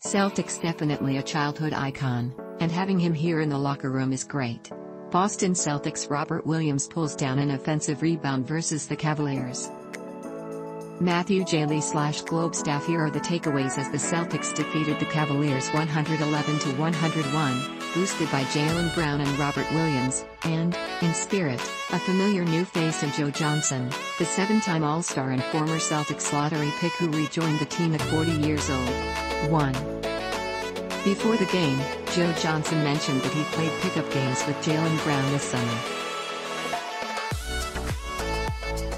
Celtics definitely a childhood icon, and having him here in the locker room is great. Boston Celtics Robert Williams pulls down an offensive rebound versus the Cavaliers. Matthew Jaley/Globe staff here are the takeaways as the Celtics defeated the Cavaliers 111-101, boosted by Jaylen Brown and Robert Williams, and, in spirit, a familiar new face in Joe Johnson, the seven-time All-Star and former Celtics lottery pick who rejoined the team at 40 years old. 1. Before the game, Joe Johnson mentioned that he played pickup games with Jaylen Brown this summer.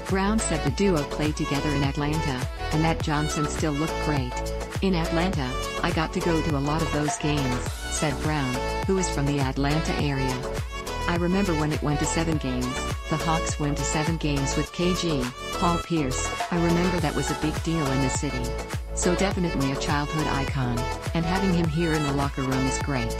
Brown said the duo played together in Atlanta, and that Johnson still looked great. In Atlanta, I got to go to a lot of those games, said Brown, who is from the Atlanta area. I remember when it went to 7 games, the Hawks went to 7 games with KG, Paul Pierce, I remember that was a big deal in the city. So definitely a childhood icon, and having him here in the locker room is great.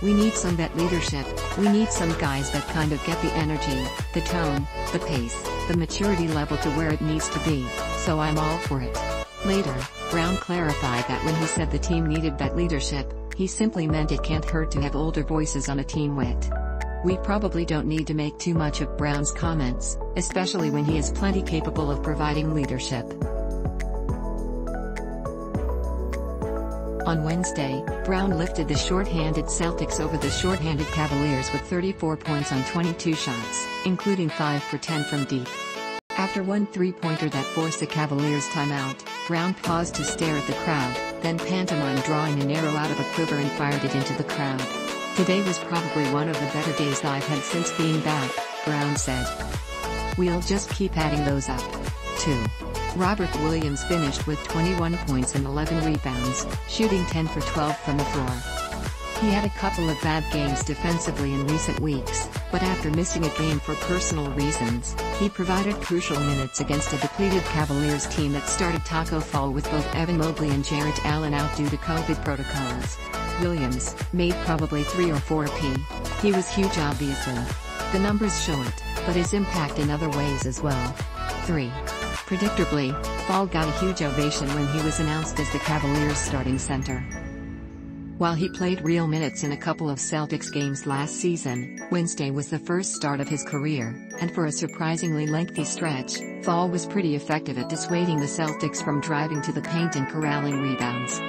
We need some vet leadership, we need some guys that kind of get the energy, the tone, the pace, the maturity level to where it needs to be, so I'm all for it. Later, Brown clarified that when he said the team needed vet leadership, he simply meant it can't hurt to have older voices on a team with. We probably don't need to make too much of Brown's comments, especially when he is plenty capable of providing leadership. On Wednesday, Brown lifted the short-handed Celtics over the short-handed Cavaliers with 34 points on 22 shots, including 5 for 10 from deep. After one three-pointer that forced the Cavaliers timeout, Brown paused to stare at the crowd, then pantomimed drawing an arrow out of a quiver and fired it into the crowd. Today was probably one of the better days I've had since being back, Brown said. We'll just keep adding those up. 2. Robert Williams finished with 21 points and 11 rebounds, shooting 10 for 12 from the floor. He had a couple of bad games defensively in recent weeks, but after missing a game for personal reasons, he provided crucial minutes against a depleted Cavaliers team that started Tacko Fall with both Mobley and Jarrett out due to COVID protocols. Williams made probably 3 or 4 apiece. He was huge obviously. The numbers show it, but his impact in other ways as well. 3. Predictably, Fall got a huge ovation when he was announced as the Cavaliers' starting center. While he played real minutes in a couple of Celtics games last season, Wednesday was the first start of his career, and for a surprisingly lengthy stretch, Fall was pretty effective at dissuading the Celtics from driving to the paint and corralling rebounds.